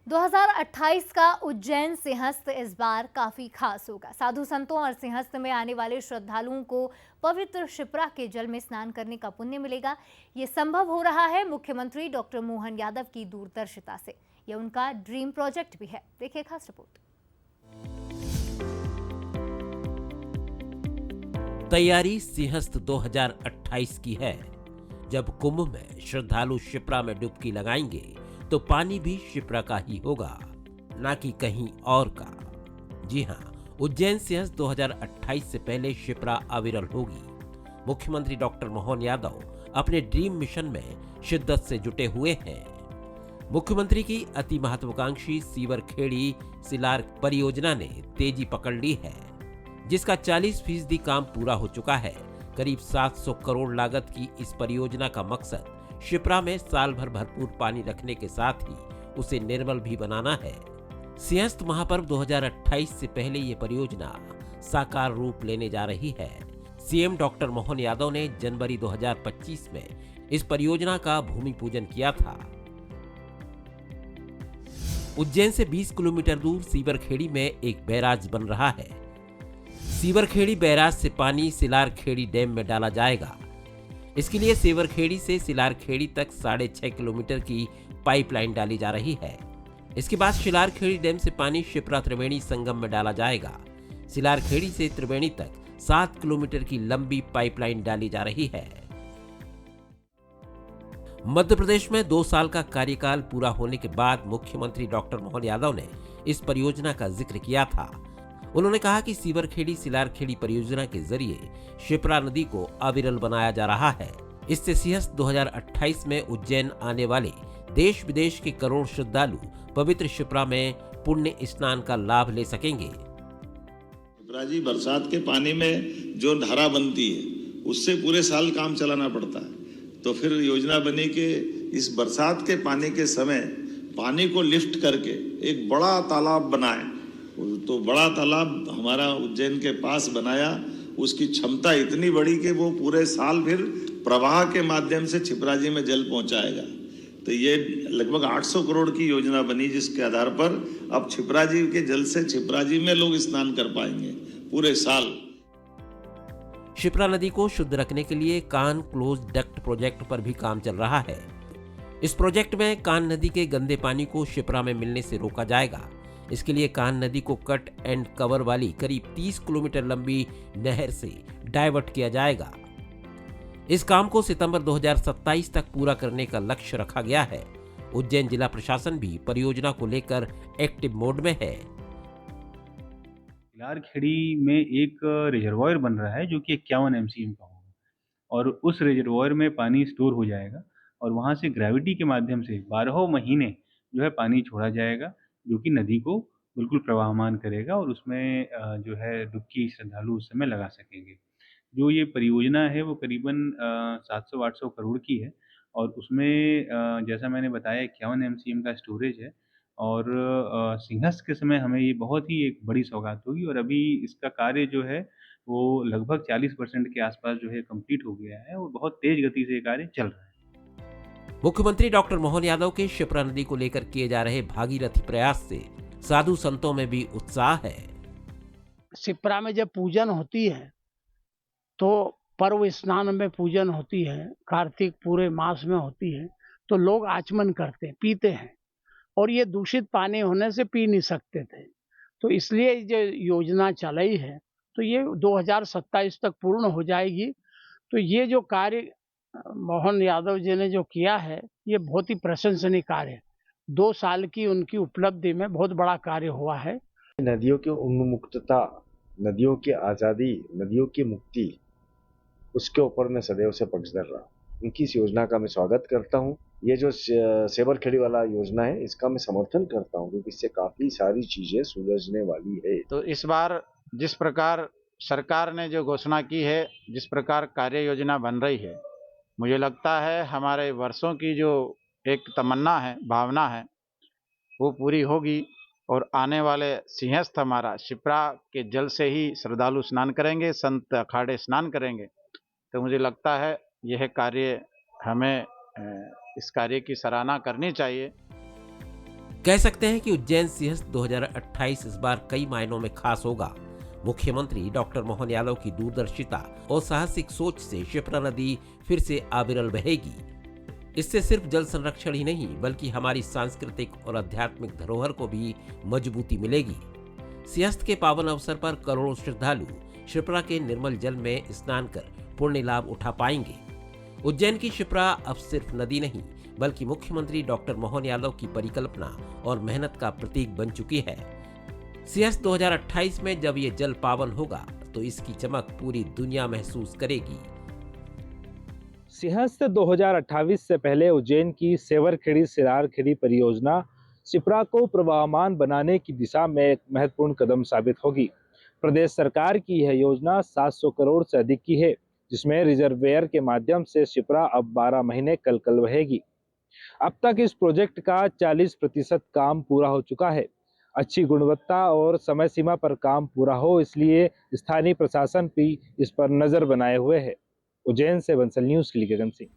2028 का उज्जैन सिंहस्थ इस बार काफी खास होगा। साधु संतों और सिंहस्थ में आने वाले श्रद्धालुओं को पवित्र शिप्रा के जल में स्नान करने का पुण्य मिलेगा। ये संभव हो रहा है मुख्यमंत्री डॉक्टर मोहन यादव की दूरदर्शिता से। यह उनका ड्रीम प्रोजेक्ट भी है। देखिए खास रिपोर्ट। तैयारी सिंहस्थ 2028 की है। जब कुंभ में श्रद्धालु शिप्रा में डुबकी लगाएंगे तो पानी भी शिप्रा का ही होगा, ना कि कहीं और का। जी हां, उज्जैन सिंहस्थ 2028 से पहले शिप्रा अविरल होगी। मुख्यमंत्री डॉक्टर मोहन यादव अपने ड्रीम मिशन में शिद्दत से जुटे हुए हैं। मुख्यमंत्री की अति महत्वाकांक्षी सीवर खेड़ी सिलार परियोजना ने तेजी पकड़ ली है, जिसका 40% काम पूरा हो चुका है। करीब 700 करोड़ लागत की इस परियोजना का मकसद शिप्रा में साल भर भरपूर पानी रखने के साथ ही उसे निर्मल भी बनाना है। सिंहस्थ महापर्व 2028 से पहले ये परियोजना साकार रूप लेने जा रही है। सीएम डॉक्टर मोहन यादव ने जनवरी 2025 में इस परियोजना का भूमि पूजन किया था। उज्जैन से 20 किलोमीटर दूर सीवरखेड़ी में एक बैराज बन रहा है। सीवरखेड़ी बैराज से पानी सिलारखेड़ी डैम में डाला जाएगा। इसके लिए सीवरखेड़ी से सिलारखेड़ी तक 6.5 किलोमीटर की पाइपलाइन डाली जा रही है। इसके बाद सिलारखेड़ी डैम से पानी शिप्रा त्रिवेणी संगम में डाला जाएगा। सिलारखेड़ी से त्रिवेणी तक 7 किलोमीटर की लंबी पाइपलाइन डाली जा रही है। मध्य प्रदेश में 2 साल का कार्यकाल पूरा होने के बाद मुख्यमंत्री डॉक्टर मोहन यादव ने इस परियोजना का जिक्र किया था। उन्होंने कहा कि सीवरखेड़ी सिलारखेड़ी परियोजना के जरिए शिप्रा नदी को अविरल बनाया जा रहा है। इससे सिंहस्थ 2028 में उज्जैन आने वाले देश विदेश के करोड़ श्रद्धालु पवित्र शिप्रा में पुण्य स्नान का लाभ ले सकेंगे। शिप्रा जी, बरसात के पानी में जो धारा बनती है उससे पूरे साल काम चलाना पड़ता है। तो फिर योजना बनी कि इस बरसात के पानी के समय पानी को लिफ्ट करके एक बड़ा तालाब बनाए। तो बड़ा तालाब हमारा उज्जैन के पास बनाया। उसकी क्षमता इतनी बड़ी कि वो पूरे साल फिर प्रवाह के माध्यम से छिपराजी में जल पहुंचाएगा। तो ये लगभग 800 करोड़ की योजना बनी, जिसके आधार पर अब छिपराजी के जल से छिपराजी में लोग स्नान कर पाएंगे पूरे साल। शिप्रा नदी को शुद्ध रखने के लिए कान क्लोज डक्ट प्रोजेक्ट पर भी काम चल रहा है। इस प्रोजेक्ट में कान नदी के गंदे पानी को शिप्रा में मिलने से रोका जाएगा। इसके लिए कान नदी को कट एंड कवर वाली करीब 30 किलोमीटर लंबी नहर से डाइवर्ट किया जाएगा। इस काम को सितंबर 2027 तक पूरा करने का लक्ष्य रखा गया है। उज्जैन जिला प्रशासन भी परियोजना को लेकर एक्टिव मोड में है। सिलारखेड़ी में एक रिजर्वायर बन रहा है जो कि 51 एमसीएम का होगा और उस रिजर्वायर में पानी स्टोर हो जाएगा और वहाँ से ग्रेविटी के माध्यम से 12 महीने जो है पानी छोड़ा जाएगा, जो कि नदी को बिल्कुल प्रवाहमान करेगा और उसमें जो है डुबकी श्रद्धालु उस समय लगा सकेंगे। जो ये परियोजना है वो करीबन 700-800 करोड़ की है और उसमें जैसा मैंने बताया 51 एमसीएम का स्टोरेज है और सिंहस्थ के समय हमें ये बहुत ही एक बड़ी सौगात होगी और अभी इसका कार्य जो है वो लगभग 40% के आसपास जो है कंप्लीट हो गया है और बहुत तेज गति से ये कार्य चल रहा है। मुख्यमंत्री डॉक्टर मोहन यादव के शिप्रा नदी को लेकर किए जा रहे भागीरथी प्रयास से साधु संतों में भी उत्साह है। शिप्रा में जब पूजन होती है तो पर्व स्नान में पूजन होती है, कार्तिक पूरे मास में होती है, तो लोग आचमन करते हैं, पीते हैं और ये दूषित पानी होने से पी नहीं सकते थे। तो इसलिए जो योजना चलाई है तो ये 2027 तक पूर्ण हो जाएगी। तो ये जो कार्य मोहन यादव जी ने जो किया है ये बहुत ही प्रशंसनीय कार्य है। 2 साल की उनकी उपलब्धि में बहुत बड़ा कार्य हुआ है। नदियों की उन्मुक्तता, नदियों की आज़ादी, नदियों की मुक्ति, उसके ऊपर मैं सदैव से पक्षधर रहा। उनकी इस योजना का मैं स्वागत करता हूँ। ये जो सेवरखेड़ी वाला योजना है इसका मैं समर्थन करता हूँ क्योंकि इससे काफ़ी सारी चीज़ें सुलझने वाली है। तो इस बार जिस प्रकार सरकार ने जो घोषणा की है, जिस प्रकार कार्य योजना बन रही है, मुझे लगता है हमारे वर्षों की जो एक तमन्ना है, भावना है, वो पूरी होगी और आने वाले सिंहस्थ हमारा शिप्रा के जल से ही श्रद्धालु स्नान करेंगे, संत अखाड़े स्नान करेंगे। तो मुझे लगता है यह कार्य हमें इस कार्य की सराहना करनी चाहिए। कह सकते हैं कि उज्जैन सिंहस्थ 2028 इस बार कई मायनों में खास होगा। मुख्यमंत्री डॉक्टर मोहन यादव की दूरदर्शिता और साहसिक सोच से क्षिप्रा नदी फिर से अविरल बहेगी। इससे सिर्फ जल संरक्षण ही नहीं बल्कि हमारी सांस्कृतिक और आध्यात्मिक धरोहर को भी मजबूती मिलेगी। सिंहस्थ के पावन अवसर पर करोड़ों श्रद्धालु क्षिप्रा के निर्मल जल में स्नान कर पुण्य लाभ उठा पाएंगे। उज्जैन की क्षिप्रा अब सिर्फ नदी नहीं बल्कि मुख्यमंत्री डॉक्टर मोहन यादव की परिकल्पना और मेहनत का प्रतीक बन चुकी है। सिंहस्थ 2028 में जब ये जल पावन होगा तो इसकी चमक पूरी दुनिया महसूस करेगी। सिंहस्थ 2028 से पहले उज्जैन की सेवरखेड़ी सिरारखेड़ी परियोजना क्षिप्रा को प्रवाहमान बनाने की दिशा में एक महत्वपूर्ण कदम साबित होगी। प्रदेश सरकार की यह योजना 700 करोड़ से अधिक की है, जिसमें रिजर्वेयर के माध्यम से क्षिप्रा अब 12 महीने कल बहेगी। अब तक इस प्रोजेक्ट का 40% काम पूरा हो चुका है। अच्छी गुणवत्ता और समय सीमा पर काम पूरा हो, इसलिए स्थानीय प्रशासन भी इस पर नजर बनाए हुए है। उज्जैन से बंसल न्यूज के लिए गगन सिंह।